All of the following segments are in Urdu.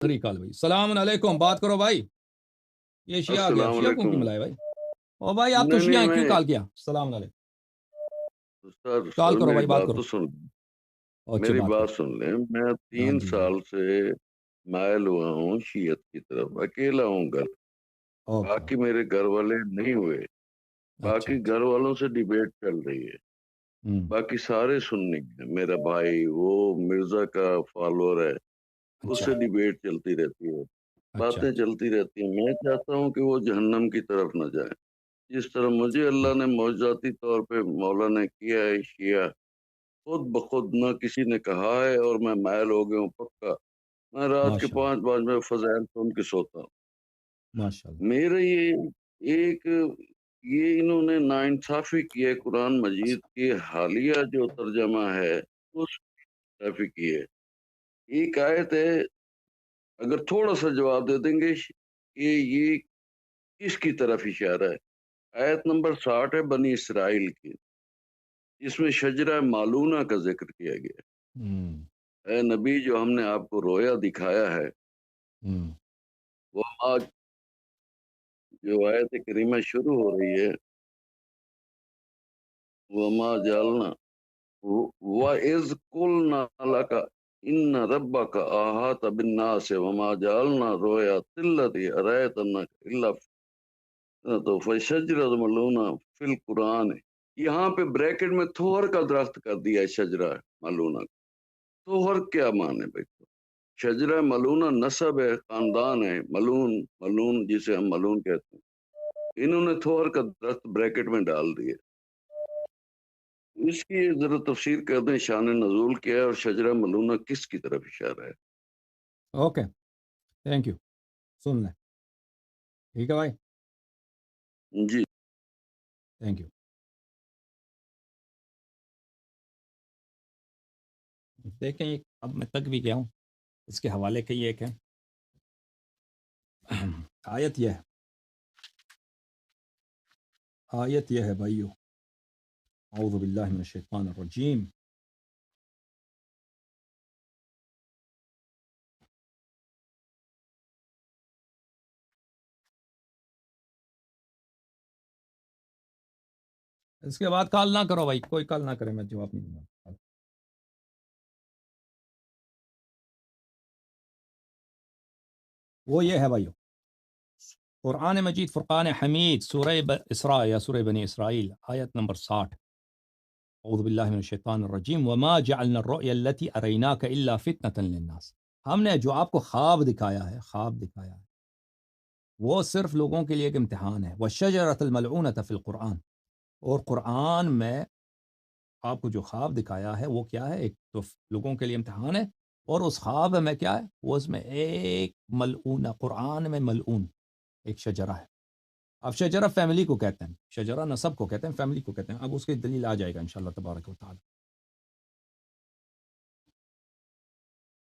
کال بھائی السلام علیکم، بات کرو بھائی. یہ شیعہ آ گیا، السلام شیعہ کو کیوں علیکم. ملائے بھائی؟ او بھائی آپ تو نہیں شیعہ نہیں ہیں، کیوں میں کال کیا؟ السلام علیکم. کال سر کرو میری بھائی، بات بات کرو. تو سن. اچھا میری بات کرو. بات سن لیں. میں ہاں 3 جی جی. سال سے مائل ہوا ہوں شیعت کی طرف. اکیلا ہوں گھر. اوکے باقی اوکے. میرے گھر والے نہیں ہوئے. اچھا باقی اچھا. گھر والوں سے ڈیبیٹ چل رہی ہے. ہوں. باقی سارے سننی ہیں. میرا بھائی وہ مرزا کا فالوور ہے، اس اچھا سے ڈیبیٹ چلتی رہتی ہے، اچھا باتیں اچھا. چلتی رہتی ہیں. میں چاہتا ہوں کہ وہ جہنم کی طرف نہ جائے. جس طرح مجھے اللہ نے معجزاتی طور پہ مولا نے کیا ہے شیعہ، خود بخود نہ کسی نے کہا ہے، اور میں مائل ہو گیا ہوں پکا. میں رات کے ماشاء اللہ 5 بجے میں فضائل سن کے سوتا ہوں. ماشاء اللہ. میرے ایک یہ انہوں نے ناانصافی کی ہے. قرآن مجید کے حالیہ جو ترجمہ ہے اس ناانصافی کی ہے. ایک آیت ہے، اگر تھوڑا سا جواب دے دیں گے کہ یہ کس کی طرف اشارہ ہے. آیت نمبر 60 ہے بنی اسرائیل کی. اس میں شجرہ معلونہ کا ذکر کیا گیا. ہوں. اے نبی، جو ہم نے آپ کو رویا دکھایا ہے، ہوں. وہ آج جو آیت کریمہ شروع ہو رہی ہے، وَمَا جَعَلْنَا وَإِذْ قُلْنَا لَكَ إِنَّ رَبَّكَ أَحَاطَ بِالنَّاسِ وَمَا جَعَلْنَا رُؤْيَاكَ الَّتِي أَرَيْنَاكَ إِلَّا فَشَجَرَةٌ مَلْعُونَةٌ فِي الْقُرْآنِ. یہاں پہ بریکٹ میں تھور کا درخت کر دیا ہے شجرہ ملونہ. تھور کیا مانے بھائی؟ شجرہ ملونہ نسب ہے، خاندان ہے. ملون جسے ہم ملون کہتے ہیں، انہوں نے تھور کا درخت بریکٹ میں ڈال دیا. اس کی ذرا تفسیر کر دیں، شان نزول کیا ہے اور شجرہ ملونہ کس کی طرف اشارہ ہے؟ Okay, thank you. سن لیں. ٹھیک ہے بھائی، جی. Thank you. دیکھیں اب میں تک بھی گیا ہوں. اس کے حوالے کا یہ ایک ہے. آیت یہ ہے، آیت یہ ہے بھائیو. اعوذ باللہ من الشیطان الرجیم. اس کے بعد کال نہ کرو بھائی، کوئی کال نہ کرے، میں جواب نہیں دوں گا. وہ یہ ہے بھائیو، قرآن مجید فرقان حمید سورہ اسراء یا سورہ بنی اسرائیل آیت نمبر 60. اعوذ باللہ من الشیطان الرجیم. وما جعلنا الرؤیا التي اریناک الا فتنة للناس. ہم نے جو آپ کو خواب دکھایا ہے، وہ صرف لوگوں کے لیے ایک امتحان ہے. والشجرۃ الملعونۃ فی القرآن. اور قرآن میں آپ کو جو خواب دکھایا ہے وہ کیا ہے؟ ایک تو لوگوں کے لیے امتحان ہے، اور اس خواب میں کیا ہے؟ وہ اس میں ایک ملعون، قرآن میں ملعون ایک شجرہ ہے. اب شجرہ فیملی کو کہتے ہیں، شجرہ نسب کو کہتے ہیں، فیملی کو کہتے ہیں. اب اس کی دلیل آ جائے گا انشاءاللہ تبارک و تعالی.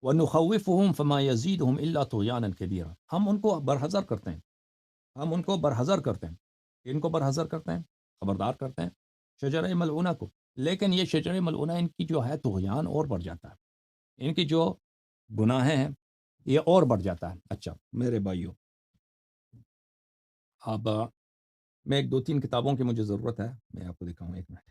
وَنُخَوِّفُهُمْ فَمَا يَزِيدُهُمْ إِلَّا طُغْيَانًا كَبِيرًا. ہم ان کو برحذر کرتے ہیں، ان کو برحذر کرتے ہیں، خبردار کرتے ہیں شجرہ ملعونہ کو. لیکن یہ شجرہ ملعونہ ان کی جو ہے طغیان اور بڑھ جاتا ہے، ان کی جو گناہیں ہیں یہ اور بڑھ جاتا ہے. اچھا میرے بھائیو، اب میں ایک 2-3 کتابوں کی مجھے ضرورت ہے، میں آپ کو دکھاؤں. ایک منٹ.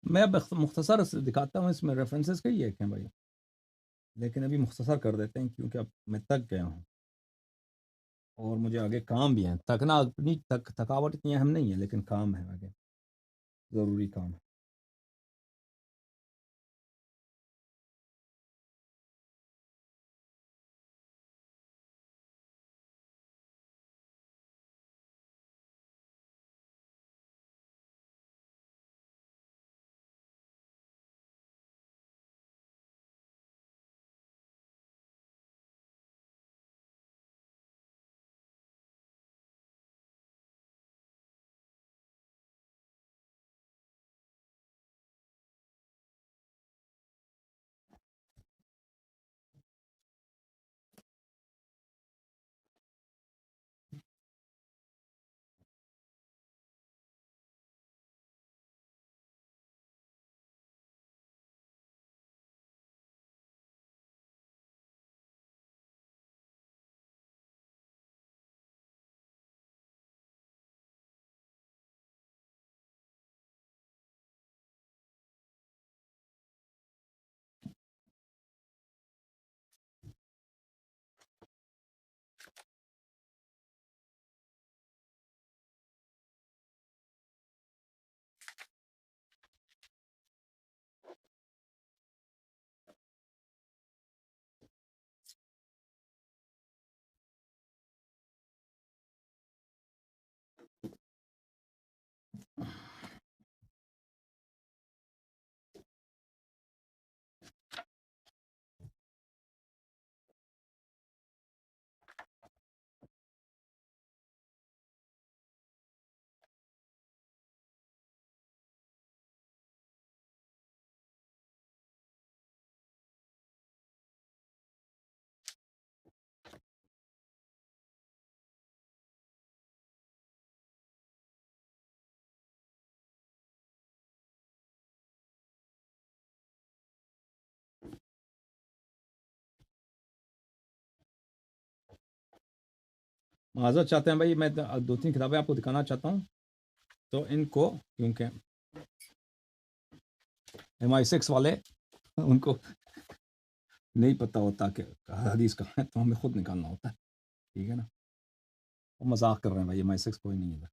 میں مختصر سے دکھاتا ہوں، اس میں ریفرنسز کئی ایک ہیں بھائی. لیکن ابھی مختصر کر دیتے ہیں کیونکہ اب میں تک گیا ہوں اور مجھے آگے کام بھی ہیں. تھکنا اپنی تھکاوٹ اتنی اہم نہیں ہے لیکن کام ہے آگے، ضروری کام ہے. معذرت چاہتے ہیں بھائی، میں دو تین کتابیں آپ کو دکھانا چاہتا ہوں تو ان کو، کیونکہ MI6 والے ان کو نہیں پتہ ہوتا کہ حدیث کہاں ہے تو ہمیں خود نکالنا ہوتا ہے. ٹھیک ہے نا، وہ مذاق کر رہے ہیں بھائی، MI6 کوئی نہیں ہے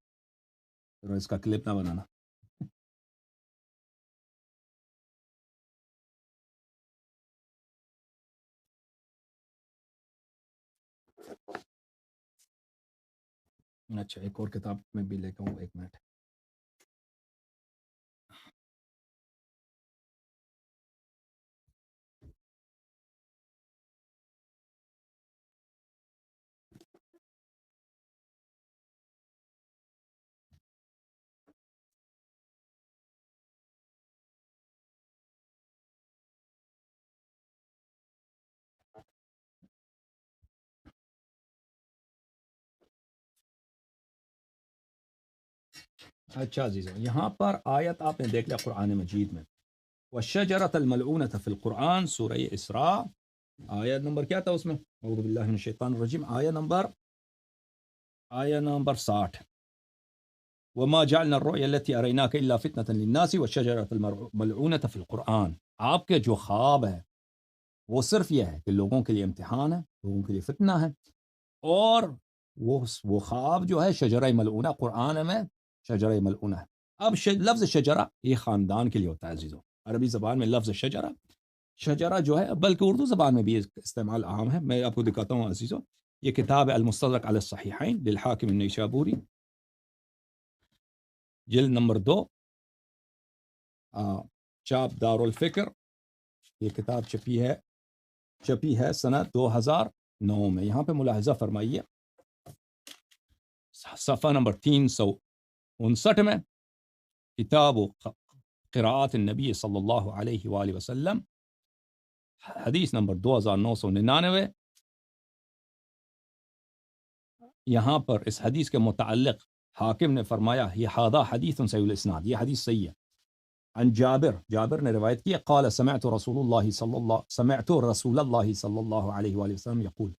پھر اس کا کلپ نہ بنانا. اچھا ایک اور کتاب میں بھی لے کے ہوں، ایک منٹ. اچھا عزیزوں، یہاں پر آیت آپ نے دیکھ لیا قرآن مجید میں، والشجرۃ الملعونۃ فی القرآن، سورہ اسراء، آیت نمبر کیا تھا اس میں؟ اعوذ باللہ من الشیطان الرجیم، آیت نمبر 60. وما جعلنا الرؤيا التي أريناك إلا فتنة للناس والشجرة الملعونة في القرآن. آپ کے جو خواب ہے وہ صرف یہ ہے کہ لوگوں کے لیے امتحان ہے، لوگوں کے لیے فتنہ ہے، اور وہ خواب جو ہے شجرہ ملعونہ، قرآن میں شجرہ ملعونہ ہے. اب لفظ شجرہ یہ خاندان کے لیے ہوتا ہے عزیزوں. عربی زبان میں لفظ شجرہ جو ہے، بلکہ اردو زبان میں بھی اس کا استعمال عام ہے. میں آپ کو دکھاتا ہوں عزیزوں، یہ کتاب ہے المستدرک علی الصحیحین للحاکم النیسابوری، جلد نمبر 2، چاپ دار الفکر. یہ کتاب چھپی ہے سنہ 2009 میں. یہاں پہ ملاحظہ فرمائیے صفحہ نمبر 359 میں، کتاب قراءات النبی صلی اللہ علیہ وآلہ وسلم، حدیث نمبر 2999. یہاں پر اس حدیث کے متعلق حاکم نے فرمایا یہ ھذا حدیث صحیح الاسناد، یہ حدیث صحیح ہے. عن جابر نے روایت کی، قال سمعت رسول اللہ صلی اللہ علیہ وآلہ وسلم یقول،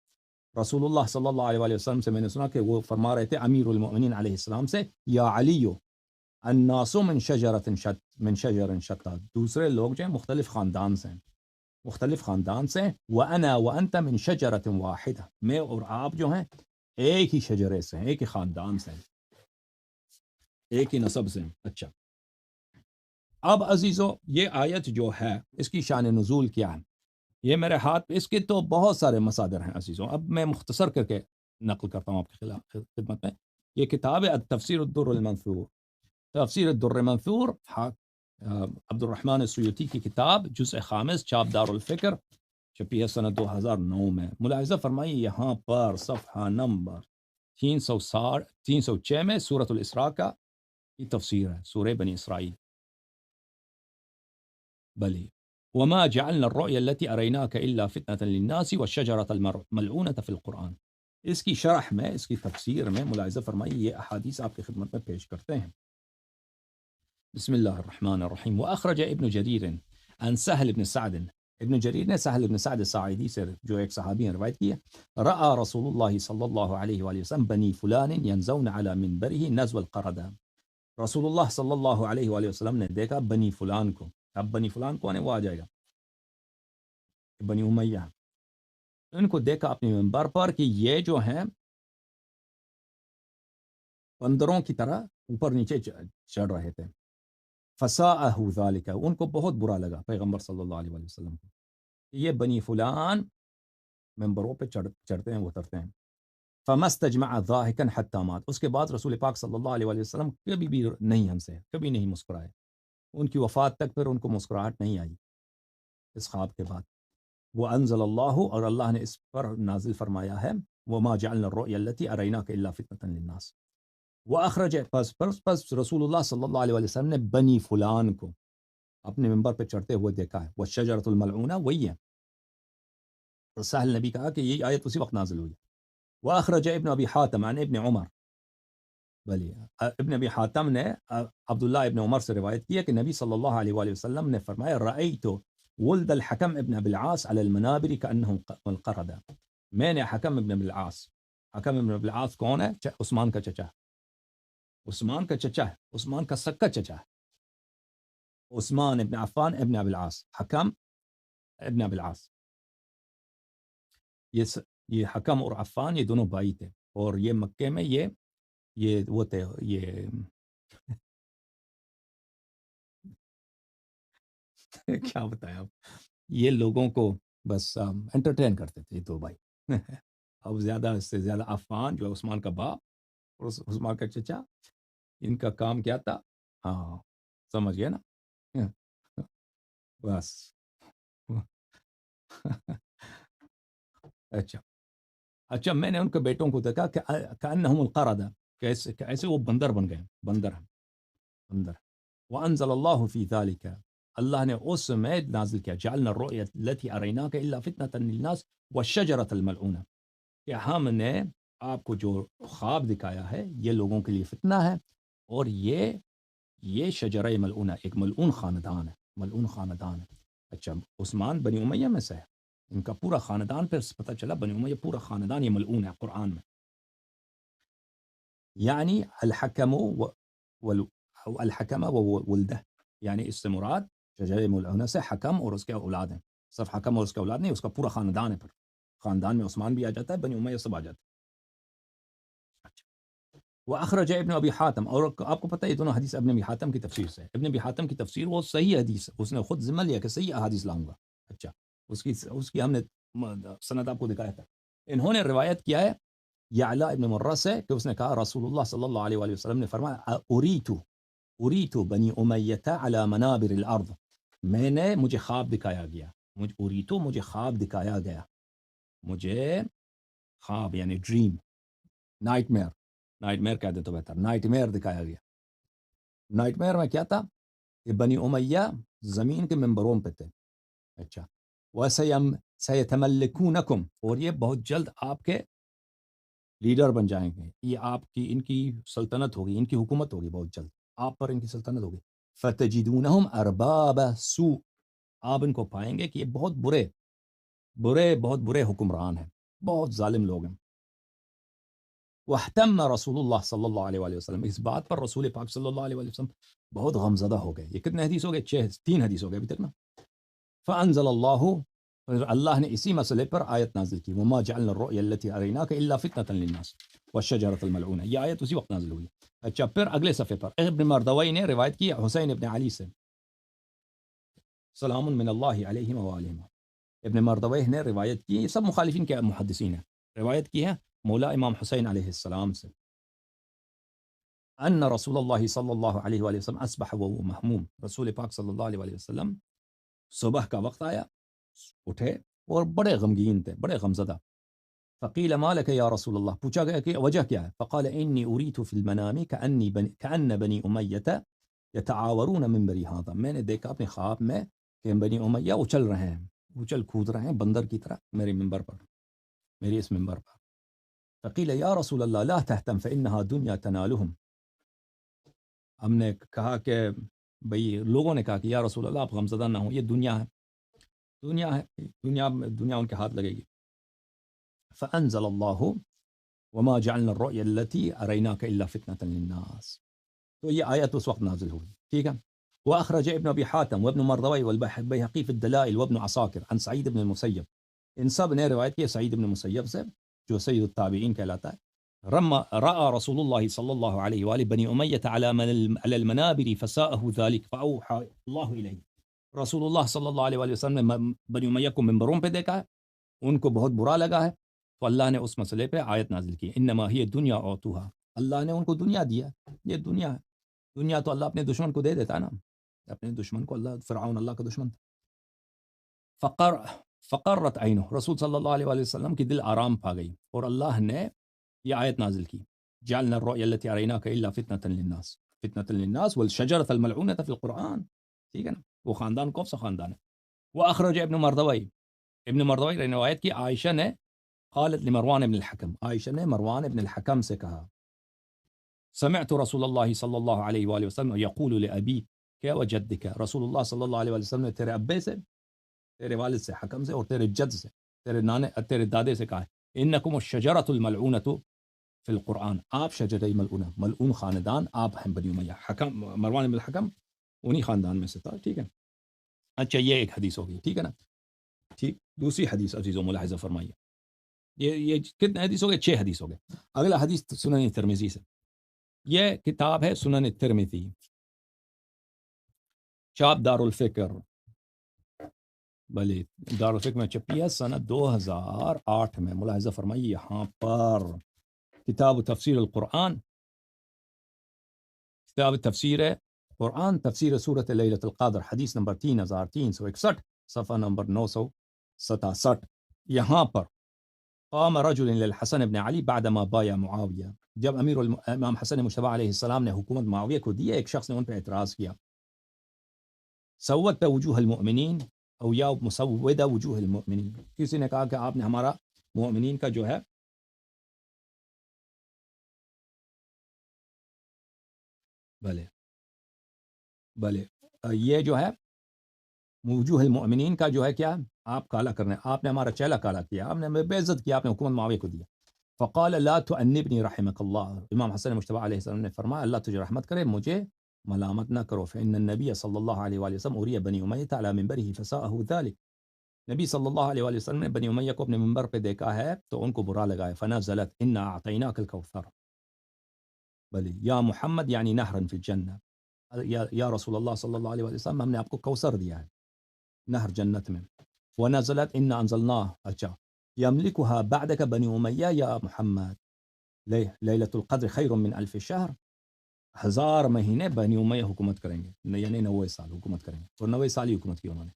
رسول اللہ صلی اللہ علیہ وآلہ وسلم سے میں نے سنا کہ وہ فرما رہے تھے امیر المؤمنین علیہ السلام سے، یا علی الناس من شجر شتى، دوسرے لوگ جو ہیں مختلف خاندان سے ہیں، مختلف خاندان سے ہیں. وَأَنَا وَأَنْتَ مِنْ شَجَرَةٍ وَاحِدَةٍ, میں اور آپ جو ہیں ایک ہی شجرے سے ہیں, ایک ہی خاندان سے ہیں, ایک ہی نسب سے ہیں. اچھا, اب عزیزو یہ آیت جو ہے اس کی شان نزول کیا ہے؟ یہ میرے ہاتھ پہ اس کے تو بہت سارے مصادر ہیں عزیزوں. اب میں مختصر کر کے نقل کرتا ہوں آپ کے خلاف خدمت میں. یہ کتاب ہے تفسیر الدر المنثور, تفسیر الدر المنثور, عبد الرحمن السیوطی کی کتاب, جزء خامس, چاپ دار الفکر, چھپی ہے سنہ 2009 میں. ملاحظہ فرمائیے یہاں پر صفحہ نمبر 306 میں سورۃ الاسراء کا یہ تفسیر ہے, سورہ بنی اسرائیل. بلی وما جعلنا الرؤيا التي أريناك إلا فتنة للناس والشجرة الملعونة في القرآن. اس کی شرح میں, اس کی تفسیر میں ملاحظہ فرمائیے یہ احادیث آپ کی خدمت میں پیش کرتے ہیں. بسم اللہ الرحمن الرحیم. وأخرج ابن جریر عن سهل بن سعد, ابن جریر نے سہل بن سعد الساعدی سے جو ایک صحابی ہیں روایت کی ہے, رأى رسول اللہ صلی اللہ علیہ وآلہ وسلم بنی فلان ينزون على منبره نزو القردہ. رسول اللہ صلی اللہ علیہ وآلہ وسلم نے دیکھا بنی فلان کو. اب بنی فلان کون ہے وہ آ جائے گا, بنی امیہ, ان کو دیکھا اپنے منبر پر کہ یہ جو ہیں بندروں کی طرح اوپر نیچے چڑھ رہے تھے. فساءہ ذالک, ان کو بہت برا لگا پیغمبر صلی اللہ علیہ وسلم کو, یہ بنی فلان منبروں پہ چڑھتے ہیں اترتے ہیں. فمستجمع ضاحکا حتی مات, اس کے بعد رسول پاک صلی اللہ علیہ وسلم کبھی بھی نہیں ہنسے, کبھی نہیں مسکرائے, ان کی وفات تک پھر ان کو مسکراہٹ نہیں آئی اس خواب کے بعد. وانزل اللہ, اور اللہ نے اس پر نازل فرمایا ہے, وما جعلنا الرؤيا التي اريناك الا فتنة للناس. واخرج, پس رسول اللہ صلی اللہ علیہ وسلم نے بنی فلان کو اپنے منبر پہ چڑھتے ہوئے دیکھا ہے. والشجرۃ الملعونہ وہی ہے. تو سہل نبی کہا کہ یہ آیت اسی وقت نازل ہوئی. واخرج ابن ابی حاتم عن ابن عمر, بلی ابن ابی حاتم نے عبداللہ ابن عمر سے روایت کی ہے کہ نبی صلی اللہ علیہ وآلہ وسلم نے فرمایا, رأیت ولد الحکم ابن ابی العاص علی المنابر کأنهم القردہ. میں نے حکم ابن ابی العاص, حکم ابن ابی العاص کون ہے؟ عثمان کا چچا, عثمان کا چچا ہے, عثمان کا سکا چچا ہے, عثمان ابن عفان ابن ابی العاص, حکم ابن ابی العاص. یہ حکم اور عفان یہ دونوں بھائی تھے, اور یہ مکے میں یہ وہ تھے, یہ کیا بتایا اب, یہ لوگوں کو بس انٹرٹین کرتے تھے یہ دو بھائی. اب زیادہ سے زیادہ عفان جو ہے عثمان کا باپ اور عثمان کا چچا, ان کا کام کیا تھا؟ ہاں سمجھ گیا نا, بس. اچھا میں نے ان کے بیٹوں کو دیکھا کہ کأنہم القردہ, کیسے وہ بندر بن گئے, بندر. وانزل اللہ فی ذالک, اللہ نے اس میں نازل کیا, جعلنا الرؤیا التي اریناک الا فتنة للناس والشجرۃ الملعونہ, کہ ہم نے آپ کو جو خواب دکھایا ہے یہ لوگوں کے لیے فتنہ ہے, اور یہ شجرہ ملعونہ ایک ملعون خاندان ہے, ملعون خاندان ہے. اچھا, عثمان بنی امیہ میں سے ہے, ان کا پورا خاندان, پھر پتہ چلا بنی امیہ پورا خاندان یہ ملعون ہے قرآن میں. یعنی الحکم الحکم وولدہ, یعنی اس سے مراد شجرہ ملعونہ سے حکم اور اس کے اولاد ہیں. صرف حکم اور اس کے اولاد نہیں, اس کا پورا خاندان ہے. پھر خاندان میں عثمان بھی آ جاتا ہے, بنی امیہ سب آ جاتے ہیں. واخرج ابن ابی حاتم, اور آپ کو پتہ ہے یہ دونوں حدیث ابن ابی حاتم کی تفسیر سے. ابن ابی حاتم کی تفسیر وہ صحیح حدیث ہے, اس نے خود ذمہ لیا کہ صحیح احادیث لاؤں گا. اچھا, اس کی ہم نے سند آپ کو دکھایا تھا. انہوں نے روایت کیا ہے یعلا ابن مرہ سے کہ اس نے کہا رسول اللہ صلی اللہ علیہ وآلہ وسلم نے فرمایا, اریت بنی امیہ علی منابر الارض, مجھے خواب دکھایا گیا, مجھے خواب دکھایا گیا, مجھے خواب یعنی ڈریم, نائٹ میئر کہہ دے تو بہتر, نائٹ میئر دکھایا گیا. نائٹ میئر میں کیا تھا کہ بنی امیہ زمین کے منبروں پہ تھے. اچھا, سیتملکونکم, اور یہ بہت جلد آپ کے لیڈر بن جائیں گے, یہ ان کی سلطنت ہوگی, ان کی حکومت ہوگی, بہت جلد آپ پر ان کی سلطنت ہوگی. فتجدونہم ارباب سوء, آپ ان کو پائیں گے کہ یہ بہت برے حکمران ہیں, بہت ظالم لوگ ہیں. واہتم رسول اللہ صلی اللہ علیہ وآلہ وسلم, اس بات پر رسول پاک صلی اللہ علیہ وآلہ وسلم بہت غمزدہ ہو گئے. یہ کتنے حدیث ہو گئے؟ 3 حدیث ہو گئے ابھی تک نا. فانزل اللہ, اور اللہ نے اسی مسئلے پر آیت نازل کی وما جعلنا الرؤيا التي اريناك الا فتنة للناس والشجرة الملعونة، یہ آیت اسی وقت نازل ہوئی۔ اچھا پھر اگلے صفحے پر ابن مردوی نے روایت کی حسین ابن علی سے، سلام من اللہ علیہم وآلہم، ابن مردوی نے روایت کی، یہ سب مخالفین کے محدثین ہیں، روایت کی ہے مولا امام حسین علیہ السلام سے، ان رسول اللہ صلی اللہ علیہ وآلہ وسلم اصبح وهو محموم، رسول پاک صلی اللہ علیہ وآلہ وسلم صبح کا وقت آیا، اٹھے اور بڑے غمگین تھے، بڑے غمزدہ۔ فقیل ما لک یا رسول اللہ، پوچھا گیا کہ وجہ کیا ہے؟ فقال انی اریت فی المنام کأن بنی امیہ یتعاورون منبری ھذا، میں نے دیکھا اپنے خواب میں کہ بنی امیہ اچل رہے ہیں، اچل کود رہے ہیں بندر کی طرح میرے منبر پر، میری اس منبر پر۔ فقیل یا رسول اللہ لا تهتم فانها دنیا تنالهم، ہم نے کہا کہ بھئی لوگوں نے کہا کہ یا رسول اللہ آپ غمزدہ نہ ہوں، یہ دنیا ہے، دنیا ہے، دنیا ان کے ہاتھ لگے گی۔ فانزل اللہ وما جعلنا الرؤيا التي اريناك الا فتنة للناس، تو یہ آیت اس وقت نازل ہوئی، ٹھیک ہے۔ واخرج ابن ابی حاتم وابن مردوی والبیہقی فی الدلائل وابن عساکر عن سعید بن المسیب، ان سب نے روایت کی سعید بن المسیب سے جو سید التابعین کہلاتا ہے، رأى رسول الله صلی اللہ علیہ وآلہ بنی امیہ على المنابر فساءه ذلك فأوحى اللہ الیہ، رسول اللہ صلی اللہ علیہ وآلہ وسلم نے بنی امیہ کو منبروں پہ دیکھا ہے، ان کو بہت برا لگا ہے، تو اللہ نے اس مسئلے پہ آیت نازل کی انما ہی دنیا اوتوہا، اللہ نے ان کو دنیا دیا، یہ دنیا ہے، دنیا تو اللہ اپنے دشمن کو دے دیتا ہے نا، اپنے دشمن کو، اللہ فرعون اللہ کا دشمن تھا۔ فقرت عینہ، رسول صلی اللہ علیہ وآلہ وسلم کی دل آرام پا گئی، اور اللہ نے یہ آیت نازل کی جعلنا الرؤيا التي اريناك الا فتنة للناس، فتنة للناس والشجرة الملعونة في القرآن، ٹھیک ہے نا، وہ خاندان کون سا خاندان ہے۔ واخرج ابن مردوی، ابن مردوی نے روایت کی عائشہ نے قالت لمروان بن الحکم، عائشہ نے مروان بن الحکم سے کہا سمعت رسول اللہ صلی اللہ علیہ وآلہ وسلم یقول لأبیک وجدک، رسول اللہ صلی اللہ علیہ وآلہ وسلم نے تیرے ابے سے، تیرے والد سے، حکم سے، اور تیرے جد سے، تیرے دادے سے کہا ہے انکم الشجرۃ الملعونۃ فی القرآن، آپ شجرہ ملعونہ، ملعون خاندان آپ ہیں بنی امیہ، حکم مروان بن الحکم انہی خاندان میں سے تھا، ٹھیک ہے۔ اچھا یہ ایک حدیث ہوگی، ٹھیک ہے نا، ٹھیک۔ دوسری حدیث عزیزو ملاحظہ فرمائیے، یہ کتنے حدیث ہو گئے؟ 6 حدیث ہو گئے۔ اگلا حدیث سنن ترمذی سے، یہ کتاب ہے سنن ترمذی، چاپ دار الفکر، بلے دار الفکر میں چھپی ہے سنہ 2008 میں، ملاحظہ فرمائیے یہاں پر، کتاب تفسیر القرآن، کتاب تفسیر قرآن، تفسیر سورۃ لیلۃ القدر، حدیث نمبر 3361، صفحہ نمبر 967، یہاں پر قام رجل للحسن بن علی بعدما بایا معاویہ، جب امام حسن مجتبی علیہ السلام نے حکومت معاویہ کو دی، ایک شخص نے ان پہ اعتراض کیا، سوّدت وجوہ المؤمنین او یا مسودہ وجوہ المؤمنین، کسی نے کہا کہ آپ نے ہمارا مؤمنین کا جو ہے بلے یہ جو ہے وجوہ المؤمنین کا جو ہے کیا، آپ کالا کرنے، آپ نے ہمارا چہرہ کالا کیا، آپ نے ہمیں بے عزت کیا، آپ نے حکومت معاویہ کو دیا۔ فقال لا تؤنبنی رحمک اللہ، امام حسن مجتبی علیہ السلام نے فرمایا اللہ تجھے رحمت کرے، مجھے ملامت نہ کرو، فإن النبی صلی اللہ علیہ وآلہ وسلم اری بنی امیہ علی منبرہ فساءہ ذلک، نبی صلی اللہ علیہ وآلہ وسلم نے بنی امیہ کو اپنے منبر پہ دیکھا ہے تو ان کو برا لگا ہے، فنزلت انا اعطیناک الکوثر، بلی یا محمد یعنی نہرا فی الجنہ، یا رسول اللہ صلی اللہ علیہ وآلہ وسلم ہم نے آپ کو کوثر دیا ہے نہر جنت میں، ونزلت انا انزلناہ، اچھا یملکها بعدک بنی امیہ یا محمد، لیلۃ القدر خیر من الف شہر، 1000 مہینے بنی امیہ حکومت کریں گے، یعنی 90 سال حکومت کریں گے، اور 90 سال ہی حکومت کی انہوں نے،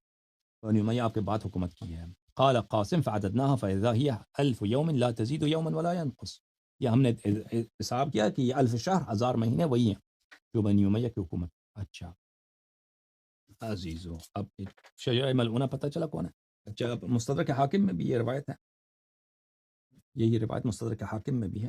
بنی امیہ آپ کے بعد حکومت کی ہے۔ قال قاسم فعددناها فاذا هي 1000 يوم لا تزيد يوما ولا ينقص، یہ ہم نے حساب کیا کہ یہ 1000 شہر، 1000 مہینے وہی ہیں جو بنی امیہ کی حکومت۔ اچھا عزیزو، اب شجرہ ملعونہ پتہ چلا کون ہے؟ اچھا مستدرک حاکم میں بھی یہ روایت ہے، یہی روایت مستدرک حاکم میں بھی ہے۔